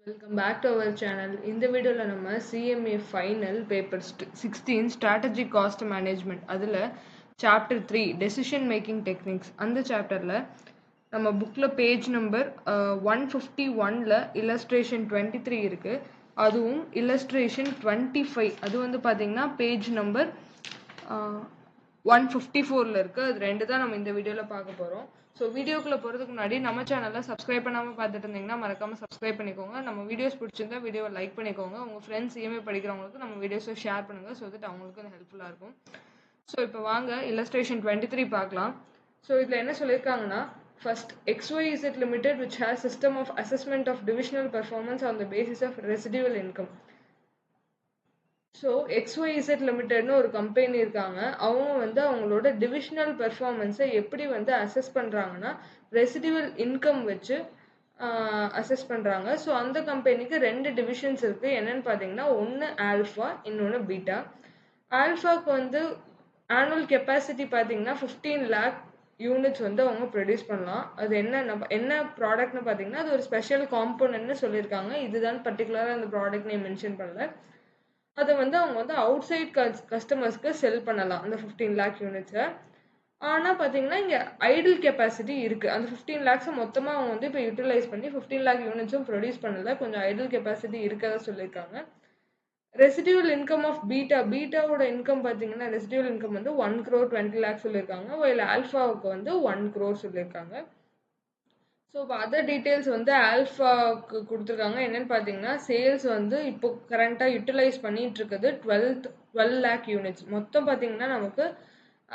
Welcome back to our channel. இந்த வீடியோல நம்ம CMA final paper 16 strategic cost management அதுல chapter 3 decision making techniques அந்த சாப்டர்ல நம்ம புக்ல பேஜ் நம்பர் 151ல illustration 23 இருக்கு. அதுவும் illustration 25 அது வந்து பாத்தீங்கன்னா பேஜ் நம்பர் 154ல இருக்கு. அது ரெண்டு தான் நம்ம இந்த வீடியோல பார்க்க போறோம். ஸோ வீடியோக்குள்ள போறதுக்கு முன்னாடி நம்ம சேனலை சப்ஸ்கிரைப் பண்ணாம பார்த்துட்டு இருந்தீங்கன்னா மறக்காம சப்ஸ்கிரைப் பண்ணிக்கோங்க. நம்ம வீடியோஸ் பிடிச்சிருந்தா வீடியோவை லைக் பண்ணிக்கோங்க. உங்க ஃப்ரெண்ட்ஸ் இஎம்ஐ படிக்கிறவங்களுக்கு நம்ம வீடியோஸை ஷேர் பண்ணுங்க. ஸோ தட் அவங்களுக்கு ஹெல்ப்ஃபுல்லா இருக்கும். ஸோ இப்போ வாங்க illustration 23 பார்க்கலாம். ஸோ இதில் என்ன சொல்லியிருக்காங்கன்னா first XYZ Limited which has system of assessment of divisional performance on the basis of residual income. So XYZ லிமிடெட்னு ஒரு கம்பெனி இருக்காங்க. அவங்க வந்து அவங்களோட டிவிஷனல் பெர்ஃபார்மன்ஸை எப்படி வந்து அசஸ் பண்ணுறாங்கன்னா ரெசிடுவல் இன்கம் வச்சு அசஸ் பண்ணுறாங்க. ஸோ அந்த கம்பெனிக்கு ரெண்டு டிவிஷன்ஸ் இருக்குது. என்னென்னு பார்த்தீங்கன்னா ஒன்று ஆல்ஃபா, இன்னொன்று பீட்டா. ஆல்ஃபாவுக்கு வந்து ஆனுவல் கெப்பாசிட்டி பார்த்தீங்கன்னா 15 lakh யூனிட்ஸ் வந்து அவங்க ப்ரொடியூஸ் பண்ணலாம். அது என்ன ப்ராடக்ட்னு பார்த்தீங்கன்னா அது ஒரு ஸ்பெஷல் காம்போனன்ட்னு சொல்லியிருக்காங்க. இதுதான் பர்டிகுலராக அந்த ப்ராடக்ட் நேம் மென்ஷன் பண்ணல. அதை வந்து அவங்க வந்து அவுட் சைட் கஸ்டமர்ஸ்க்கு செல் பண்ணலாம் அந்த 15 lakh யூனிட்ஸை. ஆனால் பார்த்தீங்கன்னா இங்கே ஐடில் கெப்பாசிட்டி இருக்குது. அந்த 15 lakhs மொத்தமாக அவங்க வந்து இப்போ யூட்டிலைஸ் பண்ணி 15 lakh யூனிட்ஸும் ப்ரொடியூஸ் பண்ணல. கொஞ்சம் ஐடில் கெப்பாசிட்டி இருக்கதா சொல்லியிருக்காங்க. ரெசிடியூவல் இன்கம் ஆஃப் பீட்டாவோட இன்கம் பார்த்தீங்கன்னா ரெசிடியூவல் இன்கம் வந்து 1 crore 20 lakhs சொல்லியிருக்காங்க. ஒயில் ஆல்ஃபாவுக்கு வந்து 1 crore சொல்லியிருக்காங்க. ஸோ இப்போ அதர் டீட்டெயில்ஸ் வந்து ஆல்ஃபாவுக்கு கொடுத்துருக்காங்க. என்னென்னு பார்த்தீங்கன்னா சேல்ஸ் வந்து இப்போ கரண்ட்டாக யூட்டிலைஸ் பண்ணிட்டு இருக்குது 12 lakh யூனிட்ஸ். மொத்தம் பார்த்தீங்கன்னா நமக்கு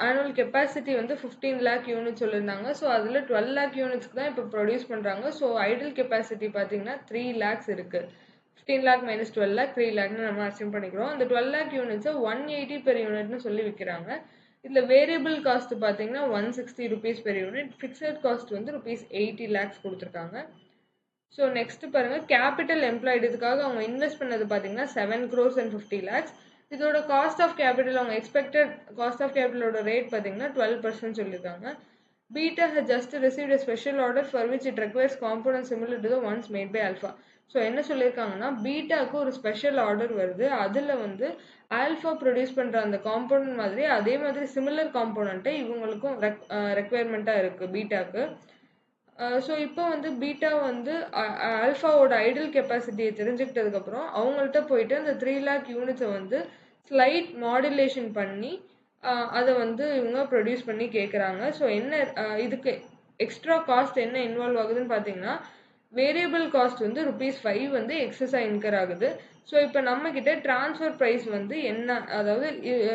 ஆனுவல் கெப்பாசிட்டி வந்து 15 lakh யூனிட்ஸ் சொல்லியிருந்தாங்க. ஸோ அதில் 12 lakh யூனிட்ஸ்க்கு தான் இப்போ ப்ரொடியூஸ் பண்ணுறாங்க. ஸோ ஐடில் கெப்பாசிட்டி பார்த்தீங்கன்னா 3 lakhs இருக்குது. 15 lakh minus 12 lakh 3 lakhன்னு நம்ம அசியூம் பண்ணிக்கிறோம். அந்த 12 lakh யூனிட்ஸை 180 per யூனிட்னு சொல்லி விற்கிறாங்க. இதில் வேரியபிள் காஸ்ட் பார்த்தீங்கன்னா 160 rupees per unit, fixed cost வந்து rupees 80 lakhs கொடுத்துருக்காங்க. ஸோ நெக்ஸ்ட் பாருங்க கேபிட்டல் எம்ப்ளாய்டு. இதுக்காக அவங்க இன்வெஸ்ட் பண்ணது பார்த்தீங்கன்னா 7 crores and 50 lakhs. இதோட காஸ்ட் ஆஃப் கேபிட்டல் அவங்க எக்ஸ்பெக்டட் காஸ்ட் ஆஃப் கேபிட்டலோட ரேட் பார்த்தீங்கன்னா 12% சொல்லியிருக்காங்க. Beta has just received a special order for which it requires components similar to the ones made by Alpha. So என்ன சொல்லியிருக்காங்கன்னா பீட்டாவுக்கு ஒரு special order வருது. அதில் வந்து ஆல்ஃபா ப்ரொடியூஸ் பண்ணுற அந்த காம்போனன்ட் மாதிரி அதே மாதிரி சிமிலர் காம்போனண்ட்டை இவங்களுக்கும் ரெக்குயர்மெண்ட்டாக இருக்குது பீட்டாவுக்கு. ஸோ இப்போ வந்து பீட்டா வந்து ஆல்ஃபாவோட ஐடில் கெப்பாசிட்டியை தெரிஞ்சுக்கிட்டதுக்கப்புறம் அவங்கள்ட்ட போயிட்டு அந்த 3 lakh யூனிட்ஸை வந்து ஸ்லைட் மாடுலேஷன் பண்ணி அதை வந்து இவங்க ப்ரொடியூஸ் பண்ணி கேட்குறாங்க. ஸோ என்ன இதுக்கு எக்ஸ்ட்ரா காஸ்ட் என்ன இன்வால்வ் ஆகுதுன்னு பார்த்தீங்கன்னா வேரியபிள் காஸ்ட் வந்து ₹5 வந்து எக்ஸஸாக இன்கர் ஆகுது. ஸோ இப்போ நம்மக்கிட்ட ட்ரான்ஸ்ஃபர் ப்ரைஸ் வந்து என்ன, அதாவது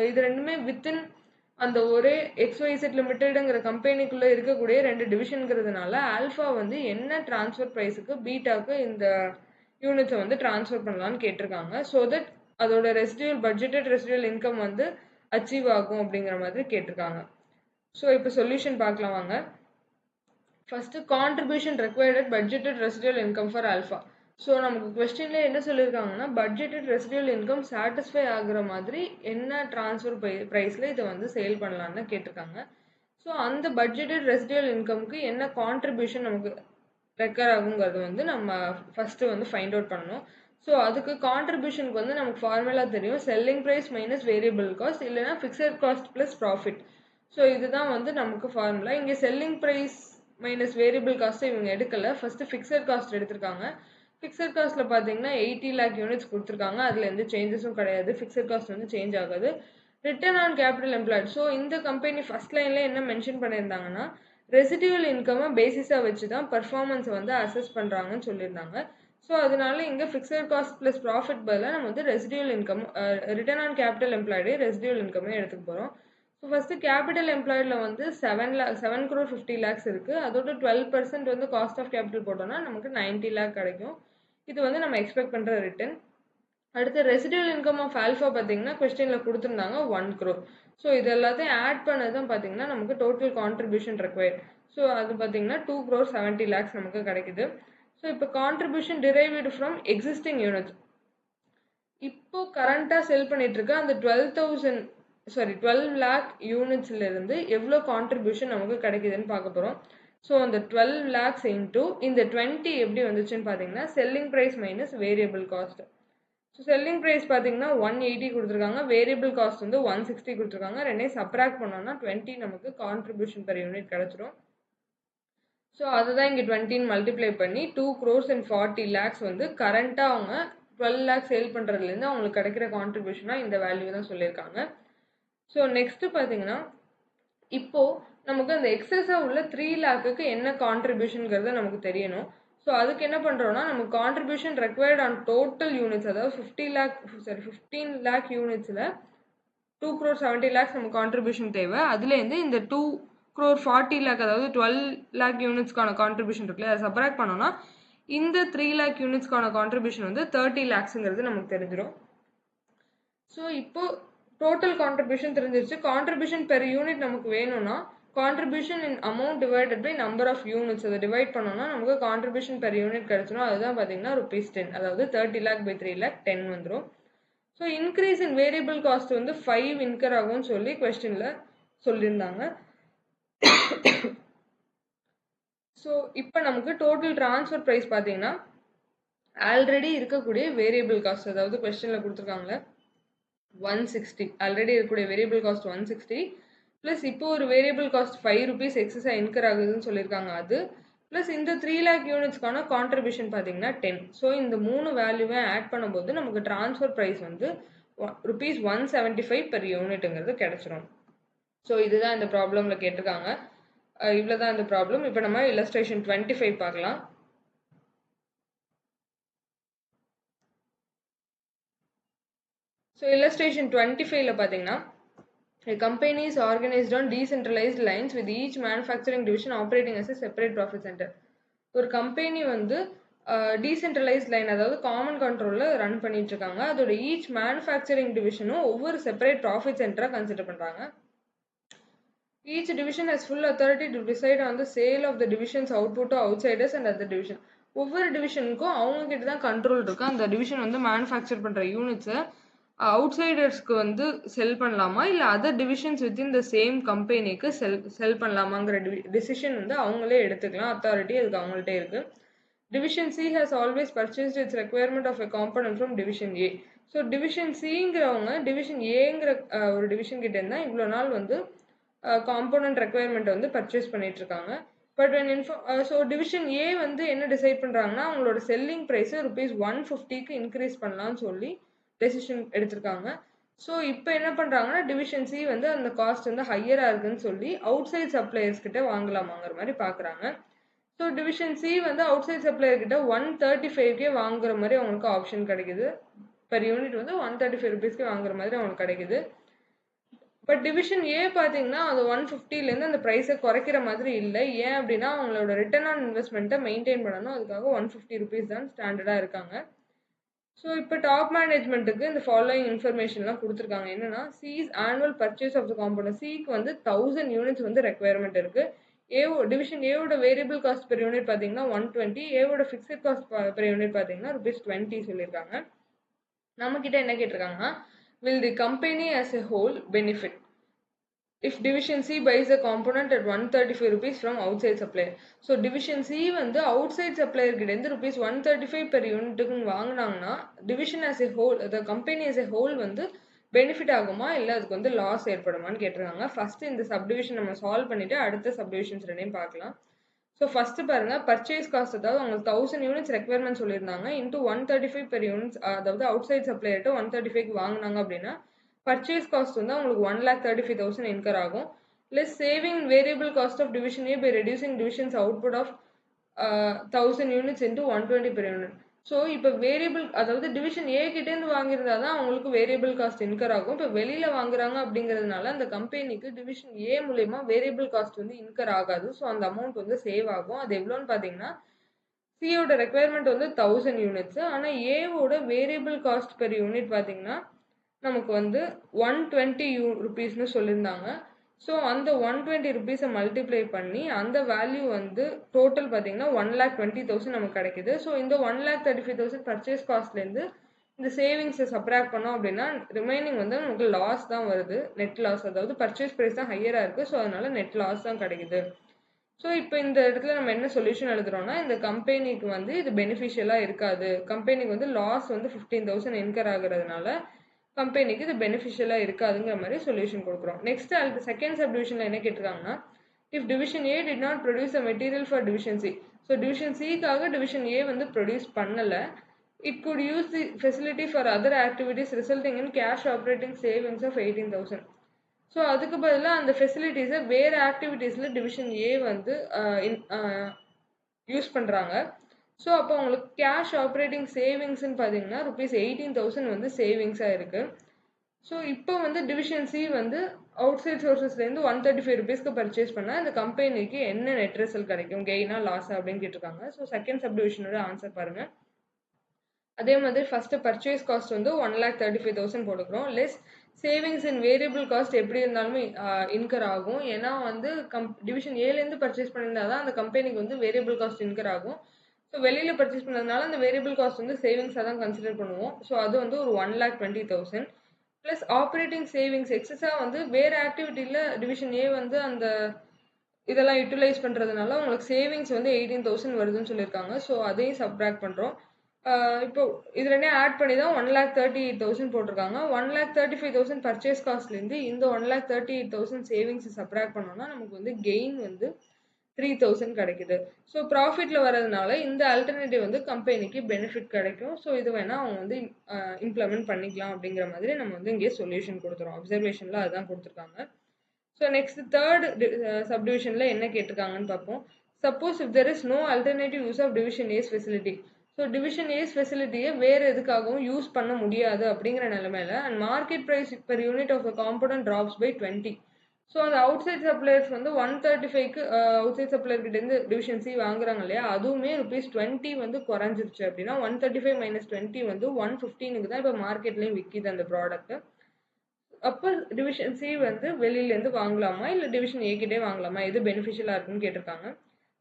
இது ரெண்டுமே வித்தின் அந்த ஒரே XYZ லிமிடெடுங்கிற கம்பெனிக்குள்ளே இருக்கக்கூடிய ரெண்டு டிவிஷனுங்கிறதுனால ஆல்ஃபா வந்து என்ன ட்ரான்ஸ்ஃபர் ப்ரைஸுக்கு பீட்டாவுக்கு இந்த யூனிட்ஸை வந்து ட்ரான்ஸ்ஃபர் பண்ணலான்னு கேட்டிருக்காங்க. ஸோ தட் அதோட பட்ஜெட்டட் ரெசிடியூவல் இன்கம் வந்து அச்சீவ் ஆகும் அப்படிங்கிற மாதிரி கேட்டிருக்காங்க. ஸோ இப்போ சொல்யூஷன் பார்க்கலாம் வாங்க. First contribution required at budgeted residual income for alpha. So நமக்கு கொஸ்டின்ல என்ன சொல்லியிருக்காங்கன்னா பட்ஜெட்டட் ரெசிடியூவல் இன்கம் சாட்டிஸ்ஃபை ஆகுற மாதிரி என்ன ட்ரான்ஸ்ஃபர் ப்ரைஸில் இதை வந்து சேல் பண்ணலான்னு கேட்டிருக்காங்க. ஸோ அந்த பட்ஜெட்டட் ரெசிடியூவல் இன்கம்க்கு என்ன கான்ட்ரிபியூஷன் நமக்கு ரெக்கர் ஆகுங்கிறது வந்து நம்ம ஃபஸ்ட்டு வந்து ஃபைண்ட் அவுட் பண்ணணும். ஸோ அதுக்கு கான்ட்ரிபியூஷனுக்கு வந்து நமக்கு ஃபார்முலா தெரியும், selling price minus variable cost இல்லைன்னா fixed cost plus profit. So இதுதான் வந்து நமக்கு ஃபார்முலா. இங்கே செல்லிங் ப்ரைஸ் மைனஸ் வேரியபிள் காஸ்ட்டை இவங்க எடுக்கலை, ஃபஸ்ட்டு ஃபிக்ஸட் காஸ்ட் எடுத்திருக்காங்க. ஃபிக்ஸட் காஸ்ட்டில் பார்த்தீங்கன்னா 80 lakh யூனிட்ஸ் கொடுத்துருக்காங்க. அதில் எந்த சேஞ்சஸும் கிடையாது, ஃபிக்ஸட் காஸ்ட் வந்து சேஞ்ச் ஆகாது. Return on capital employed. So இந்த கம்பெனி ஃபர்ஸ்ட் லைனில் என்ன மென்ஷன் பண்ணியிருந்தாங்கன்னா ரெசிடியூவல் இன்கம்மை பேசிஸாக வச்சு தான் பர்ஃபார்மன்ஸை வந்து அசஸ் பண்ணுறாங்கன்னு சொல்லியிருந்தாங்க. ஸோ அதனால இங்கே ஃபிக்ஸட் காஸ்ட் ப்ளஸ் ப்ராஃபிட் பதிலாக நம்ம வந்து residual income return on capital எம்ப்ளாய்டே ரெசிடியூவல் இன்கமே எடுத்துக்க போகிறோம். ஸோ ஃபஸ்ட்டு கேபிட்டல் எம்ப்ளாய்டில் வந்து 7 crore 50 lakhs இருக்குது. அதோட 12% வந்து காஸ்ட் ஆஃப் கேபிட்டல் போட்டோம்னா நமக்கு 90 lakh கிடைக்கும். இது வந்து நம்ம எக்ஸ்பெக்ட் பண்ணுற ரிட்டர்ன். அடுத்து ரெசிடியூவல் இன்கம் ஆஃப் ஆல்ஃபா பார்த்தீங்கன்னா கொஸ்டினில் கொடுத்துருந்தாங்க 1 crore. ஸோ இது எல்லாத்தையும் ஆட் பண்ணது தான் பார்த்தீங்கன்னா நமக்கு டோட்டல் கான்ட்ரிபியூஷன் ரெக்வயர்ட். ஸோ அது பார்த்தீங்கன்னா 2 crore 70 lakhs நமக்கு கிடைக்குது. ஸோ இப்போ contribution derived from existing units. இப்போ கரண்ட்டாக செல் பண்ணிட்டு இருக்க அந்த 12 lakh யூனிட்ஸ்லேருந்து எவ்வளோ கான்ட்ரிபியூஷன் நமக்கு கிடைக்குதுன்னு பார்க்க போகிறோம். ஸோ அந்த 12 lakhs இன்ட்டு இந்த 20 எப்படி வந்துச்சுன்னு பார்த்தீங்கன்னா selling price minus variable cost. So selling price பார்த்தீங்கன்னா 180 கொடுத்துருக்காங்க, வேரியபிள் காஸ்ட் வந்து 160 கொடுத்துருக்காங்க. ரெண்டையும் சப்ராக்ட் பண்ணோம்னா 20 நமக்கு கான்ட்ரிபியூஷன் பெர் யூனிட் கிடச்சிரும். ஸோ அதுதான் இங்கே 20 மல்டிப்ளை பண்ணி 2 crores and 40 lakhs வந்து கரண்ட்டாக அவங்க 12 lakhs சேல் பண்ணுறதுலேருந்து அவங்களுக்கு கிடைக்கிற கான்ட்ரிபியூஷனாக இந்த வேல்யூ தான் சொல்லியிருக்காங்க. ஸோ நெக்ஸ்ட்டு பார்த்தீங்கன்னா இப்போது நமக்கு அந்த எக்ஸஸாக உள்ள 3 lakhக்கு என்ன கான்ட்ரிபியூஷனுங்கிறத நமக்கு தெரியணும். ஸோ அதுக்கு என்ன பண்ணுறோன்னா நம்ம contribution required on total units, அதாவது 15 lakh யூனிட்ஸில் 2 crore 70 lakhs நம்ம கான்ட்ரிபியூஷன் தேவை. அதுலேருந்து இந்த 2 crore 40 lakh அதாவது 12 lakh யூனிட்ஸ்க்கான கான்ட்ரிபியூஷன் இருக்குல்ல, அதை சப்ராக்ட் பண்ணோன்னா இந்த 3 lakh யூனிட்ஸ்க்கான கான்ட்ரிபியூஷன் வந்து 30 lakhsங்கிறது நமக்கு தெரிஞ்சிடும். ஸோ இப்போ டோட்டல் கான்ட்ரிபியூஷன் தெரிஞ்சிருச்சு. கான்ட்ரிபியூஷன் பெர் யூனிட் நமக்கு வேணும்னா contribution in amount divided by number of units அதை டிவைட் பண்ணோம்னா நமக்கு கான்ட்ரிபியூஷன் பெர் யூனிட் கிடைச்சிடும். அதுதான் பார்த்தீங்கன்னா ₹10, அதாவது 30 lakh by 3 lakh 10 வந்துடும். So increase in variable cost வந்து 5 இன்கர் ஆகும்னு சொல்லி கொஸ்டினில் சொல்லியிருந்தாங்க. ஸோ இப்போ நமக்கு டோட்டல் ட்ரான்ஸ்ஃபர் ப்ரைஸ் பார்த்தீங்கன்னா ஆல்ரெடி இருக்கக்கூடிய வேரியபிள் காஸ்ட், அதாவது கொஸ்டினில் கொடுத்துருக்காங்களே 160, ஆல்ரெடி இருக்கக்கூடிய வேரியபிள் காஸ்ட் 160 ப்ளஸ் இப்போ ஒரு வேரியபிள் காஸ்ட் ₹5 எக்ஸஸாக இன்கர் ஆகுதுன்னு சொல்லியிருக்காங்க அது, ப்ளஸ் இந்த 3 lakh யூனிட்ஸ்க்கான கான்ட்ரிபியூஷன் பார்த்தீங்கன்னா 10. ஸோ இந்த 3 வேல்யூவை ஆட் பண்ணும்போது நமக்கு ட்ரான்ஸ்ஃபர் ப்ரைஸ் வந்து ₹175 பெர் யூனிட்டுங்கிறது கிடச்சிரும். ஸோ இதுதான் இந்த ப்ராப்ளமில் கேட்டிருக்காங்க. இவ்வளோ தான் இந்த ப்ராப்ளம். இப்போ நம்ம இல்லஸ்ட்ரேஷன் 25 பார்க்கலாம். ஸோ illustration 25ல பார்த்தீங்கன்னா a company is organized on decentralized lines with each manufacturing division operating as a separate profit center. ஒரு கம்பெனி வந்து டீசென்ட்ரலைஸ்ட் லைன், அதாவது காமன் கண்ட்ரோலில் ரன் பண்ணிட்டு இருக்காங்க. அதோட ஈச் மேனுஃபேக்சரிங் டிவிஷனும் ஒவ்வொரு செப்பரேட் ப்ராஃபிட் சென்டராக கன்சிடர் பண்ணுறாங்க. Each division has full authority to decide on the sale of the division's output to outsiders and other division. ஒவ்வொரு டிவிஷனுக்கும் அவங்க கிட்ட தான் கண்ட்ரோல் இருக்கு. அந்த டிவிஷன் வந்து மேனுஃபேக்சர் பண்ணுற யூனிட்ஸை அவுட்சைடர்ஸ்க்கு வந்து செல் பண்ணலாமா இல்லை other divisions within the same கம்பெனிக்கு செல் பண்ணலாமாங்கிற டிசிஷன் வந்து அவங்களே எடுத்துக்கலாம். அத்தாரிட்டி அதுக்கு அவங்கள்ட்ட இருக்கு. Division C has always purchased its requirement of a component from division A. So division சிங்கிறவங்க டிவிஷன் ஏங்கிற ஒரு டிவிஷன் கிட்ட இருந்தால் இவ்வளோ நாள் வந்து காம்பனன்ட் ரெக்யர்மெண்ட் வந்து பர்ச்சேஸ் பண்ணிட்டு இருக்காங்க. பட் ஸோ டிவிஷன் ஏ வந்து என்ன டிசைட் பண்ணுறாங்கன்னா அவங்களோட செல்லிங் ப்ரைஸை ₹150க்கு இன்க்ரீஸ் பண்ணலான்னு சொல்லி டெசிஷன் எடுத்திருக்காங்க. ஸோ இப்போ என்ன பண்ணுறாங்கன்னா டிவிஷன் சி வந்து அந்த காஸ்ட் வந்து ஹையராக இருக்குன்னு சொல்லி அவுட் சைட் சப்ளையர்ஸ் கிட்ட வாங்கலாமாங்கிற மாதிரி பார்க்குறாங்க. ஸோ டிவிஷன் சி வந்து அவுட் சைட் சப்ளையர் கிட்ட 135க்கே வாங்குற மாதிரி அவங்களுக்கு ஆப்ஷன் கிடைக்குது. பெர் யூனிட் வந்து ₹135க்கு வாங்குற மாதிரி அவங்களுக்கு கிடைக்குது. பட் டிவிஷன் ஏ பார்த்தீங்கன்னா அது 150லேருந்து அந்த ப்ரைஸை குறைக்கிற மாதிரி இல்லை. ஏன் அப்படின்னா அவங்களோட ரிட்டர்ன் ஆன் இன்வெஸ்ட்மெண்ட்டை மெயின்டைன் பண்ணணும், அதுக்காக ₹150 தான் ஸ்டாண்டர்டாக இருக்காங்க. ஸோ இப்போ டாப் மேனேஜ்மெண்ட்டுக்கு இந்த ஃபாலோயிங் இன்ஃபர்மேஷன்லாம் கொடுத்துருக்காங்க. என்னன்னா C's annual purchase of the component. சிக்கு வந்து 1000 யூனிட்ஸ் வந்து ரெக்யர்மெண்ட் இருக்குது. டிவிஷன் ஏவோட வேரியபிள் காஸ்ட் பெர் யூனிட் பார்த்தீங்கன்னா 120, ஏவோட ஃபிக்ஸட் காஸ்ட் பெர் யூனிட் பார்த்தீங்கன்னா ₹20 சொல்லியிருக்காங்க. நம்மக்கிட்ட என்ன கேட்டிருக்காங்கன்னா will the company as a whole benefit if division C buys a component at ₹135 from outside supplier. So division C வந்து outside supplier கிட்ட இருந்து ₹135 per யூனிட்டுக்கு வாங்கினாங்கன்னா division as a whole, the company as a whole வந்து benefit ஆகுமா இல்லை அதுக்கு வந்து loss ஏற்படுமான்னு கேட்டிருக்காங்க. ஃபர்ஸ்ட் இந்த சப்டிவிஷன் நம்ம சால்வ் பண்ணிட்டு அடுத்த சப்டிவிஷன்ஸ் ரெண்டையும் பார்க்கலாம். ஸோ ஃபர்ஸ்ட் பாருங்க பர்ச்சேஸ் காஸ்ட், அதாவது அவங்களுக்கு 1000 யூனிட்ஸ் ரெக்யர்மெண்ட் சொல்லியிருந்தாங்க இன்டூ 135 பெர் யூனிட்ஸ், அதாவது அவுட் சைட் சப்ளையர்ட்டு 135க்கு வாங்கினாங்க அப்படின்னா பர்ச்சேஸ் காஸ்ட் வந்து அவங்களுக்கு 1,35,000 இன்கர் ஆகும். Less saving variable cost of division A by reducing division's output of 1000 units into 120 per unit. So இப்போ வேரியபிள், அதாவது டிவிஷன் ஏ கிட்டேருந்து வாங்கியிருந்தா தான் அவங்களுக்கு வேரியபிள் காஸ்ட் இன்கர் ஆகும். இப்போ வெளியில் வாங்குறாங்க அப்படிங்கிறதுனால அந்த கம்பெனிக்கு டிவிஷன் ஏ மூலயமா வேரியபிள் காஸ்ட் வந்து இன்கர் ஆகாது. ஸோ அந்த அமௌண்ட் வந்து சேவ் ஆகும். அது எவ்வளோன்னு பார்த்தீங்கன்னா சியோட ரெக்யர்மெண்ட் வந்து 1000 யூனிட்ஸ், ஆனால் ஏவோட வேரியபிள் காஸ்ட் பெர் யூனிட் பார்த்தீங்கன்னா நமக்கு வந்து ₹120 சொல்லியிருந்தாங்க. ஸோ அந்த ₹120 மல்டிப்ளை பண்ணி அந்த வேல்யூ வந்து டோட்டல் பார்த்தீங்கன்னா 1,20,000 நமக்கு கிடைக்குது. ஸோ இந்த 1,35,000 பர்ச்சேஸ் காஸ்ட்லேருந்து இந்த சேவிங்ஸை சப்ராக்ட் பண்ணோம் அப்படின்னா ரிமைனிங் வந்து நமக்கு லாஸ் தான் வருது, நெட் லாஸ். அதாவது பர்ச்சேஸ் ப்ரைஸ் தான் ஹையராக இருக்குது, ஸோ அதனால நெட் லாஸ் தான் கிடைக்குது. ஸோ இப்போ இந்த இடத்துல நம்ம என்ன சொல்யூஷன் எழுதுறோம்னா, இந்த கம்பெனிக்கு வந்து இது பெனிஃபிஷியலா இருக்காது. கம்பெனிக்கு வந்து லாஸ் வந்து 15,000 இன்கர் ஆகுறதுனால, கம்பெனிக்கு இது பெனிஃபிஷியலா இருக்காதுங்கிற மாரி சொல்யூஷன் குடுக்குறோம். நெக்ஸ்ட் செகண்ட் சப்டிவிஷன்ல என்ன கேட்டிருக்காங்கன்னா, if division A did not produce a material for division C. So division Cக்காக டிவிஷன் A வந்து ப்ரொடியூஸ் பண்ணல. It could use the facility for other activities resulting in cash operating savings of 18,000. So அதுக்கு பதிலா அந்த ஃபெசிலிட்டிஸை வேறு ஆக்டிவிட்டீஸில் division ஏ வந்து use பண்ணுறாங்க. So அப்போ உங்களுக்கு கேஷ் ஆப்ரேட்டிங் சேவிங்ஸ்ன்னு பார்த்தீங்கன்னா ₹18,000 வந்து சேவிங்ஸாக இருக்குது. ஸோ இப்போ வந்து டிவிஷன் சி வந்து அவுட் சைட் சோர்சஸ்லேருந்து ₹135க்கு பர்ச்சேஸ் பண்ணால் இந்த கம்பெனிக்கு என்ன நெட் ரிசல்ட் கிடைக்கும், கெயினா லாஸா அப்படின்னு கேட்டிருக்காங்க. ஸோ செகண்ட் சப்டிவிஷனோட ஆன்சர் பாருங்கள். அதே மாதிரி ஃபர்ஸ்ட் பர்ச்சேஸ் காஸ்ட் வந்து 1,35,000 போட்டுக்கிறோம். லெஸ் சேவிங்ஸ் இன் வேரியபிள் காஸ்ட் எப்படி இருந்தாலுமே இன்கர் ஆகும். ஏன்னா வந்து டிவிஷன் ஏலேருந்து பர்ச்சேஸ் பண்ணியிருந்தா தான் அந்த கம்பெனிக்கு வந்து வேரியபிள் காஸ்ட் இன்கர் ஆகும். ஸோ வெளியில் பர்ச்சேஸ் பண்ணதுனால அந்த வேரியபிள் காஸ்ட் வந்து சேவிங்ஸாக தான் கன்சிடர் பண்ணுவோம். ஸோ அது வந்து ஒரு 1,20,000 ப்ளஸ் ஆப்ரேட்டிங் சேவிங்ஸ் எக்ஸஸாக வந்து வேறு ஆக்டிவிட்டியில் டிவிஷன் ஏ வந்து அந்த இதெல்லாம் யூட்டிலைஸ் பண்ணுறதுனால உங்களுக்கு சேவிங்ஸ் வந்து 18,000 வருதுன்னு சொல்லியிருக்காங்க. ஸோ அதையும் சப்ட்ராக்ட் பண்ணுறோம். இப்போ இது ரெண்டையும் ஆட் பண்ணி தான் 1,38,000 போட்டிருக்காங்க. 1,35,000 பர்ச்சேஸ் காஸ்ட்லேருந்து இந்த 1,38,000 சேவிங்ஸ் சப்ட்ராக்ட் பண்ணோம்னா நமக்கு வந்து கெயின் வந்து 3,000 கிடைக்குது. ஸோ ப்ராஃபிட்டில் வரதுனால இந்த ஆல்டர்னேட்டிவ் வந்து கம்பெனிக்கு பெனிஃபிட் கிடைக்கும். ஸோ இது வேணால் அவங்க வந்து இம்ப்ளிமெண்ட் பண்ணிக்கலாம் அப்படிங்கிற மாதிரி நம்ம வந்து இங்கே சொல்யூஷன் கொடுத்துறோம். அப்சர்வேஷனில் அதுதான் கொடுத்துருக்காங்க. ஸோ நெக்ஸ்ட் தேர்ட் சப்டிவிஷனில் என்ன கேட்டிருக்காங்கன்னு பார்ப்போம். Suppose if there is no alternative use of division A's facility. So division A's ஃபெசிலிட்டியை வேறு எதுக்காகவும் யூஸ் பண்ண முடியாது அப்படிங்கிற நிலைமையில and market price per unit of the component drops by 20. So அந்த அவுட் சைட் சப்ளையர்ஸ் வந்து 135க்கு அவுட் சைட் சப்ளையர்கிட்டேருந்து டிவிஷன் சி வாங்குறாங்க இல்லையா, அதுவுமே ₹20 வந்து குறைஞ்சிருச்சு அப்படின்னா 135 மைனஸ் 20 வந்து 115க்கு தான் இப்போ மார்க்கெட்லேயும் விற்கிது அந்த ப்ராடக்ட். அப்போ டிவிஷன் சி வந்து வெளியிலேருந்து வாங்கலாமா இல்லை டிவிஷன் ஏக்கிட்டே வாங்கலாமா, எது பெனிஃபிஷியலாக இருக்குன்னு கேட்டிருக்காங்க.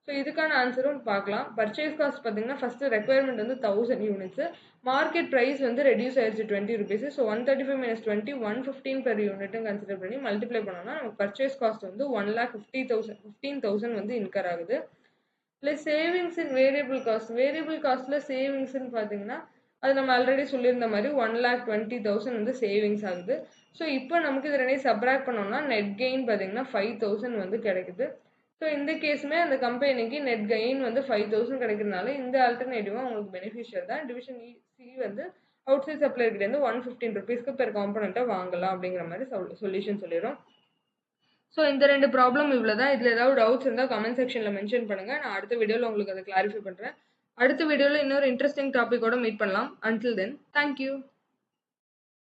ஸோ இதுக்கான ஆன்சரும் பார்க்கலாம். பர்ச்சேஸ் காஸ்ட் பார்த்தீங்கன்னா ஃபஸ்ட்டு ரெக்குயர்மெண்ட் வந்து 1000 யூனிட்ஸ், மார்க்கெட் ப்ரைஸ் வந்து ரெடியூஸ் ஆயிடுச்சு ₹20. ஸோ 135 மைனஸ் 20 115 பெர் யூனிட்டும் கன்சிடர் பண்ணி மல்டிப்ளை பண்ணோம்னா நமக்கு பர்ச்சேஸ் காஸ்ட் வந்து 1,15,000 வந்து இன்கர் ஆகுது. ப்ளஸ் சேவிங்ஸ் இன் வேரியபிள் காஸ்ட்டில் சேவிங்ஸ்ன்னு பார்த்தீங்கன்னா அது நம்ம ஆல்ரெடி சொல்லியிருந்த மாதிரி 1,20,000 வந்து சேவிங்ஸ் ஆகுது. ஸோ இப்போ நமக்கு இது ரெண்டையும் சப்ராக்ட் பண்ணோம்னா நெட் கெயின் பார்த்தீங்கன்னா 5,000 வந்து கிடைக்குது. ஸோ இந்த கேஸுமே அந்த கம்பெனிக்கு நெட் கெயின் வந்து 5,000 கிடைக்கிறதுனால இந்த ஆல்டர்னேட்டிவாக உங்களுக்கு பெனிஃபிஷியல் தான். டிவிஷன் சி வந்து அவுட் சைட் சப்ளையர்கிட்டேருந்து ₹115க்கு பெர் காம்பனண்ட்டை வாங்கலாம் அப்படிங்கிற மாதிரி சொல்யூஷன் சொல்லிடும். ஸோ இந்த 2 ப்ராப்ளம் இவ்வளோ தான். இதில் ஏதாவது டவுட்ஸ் இருந்தால் கமெண்ட் செக்ஷனில் மென்ஷன் பண்ணுங்கள். நான் அடுத்த வீடியோவில் உங்களுக்கு அதை கிளாரிஃபை பண்ணுறேன். அடுத்த வீடியோவில் இன்னொரு இன்ட்ரெஸ்டிங் டாப்பிக்கோட மீட் பண்ணலாம். Until then thank you.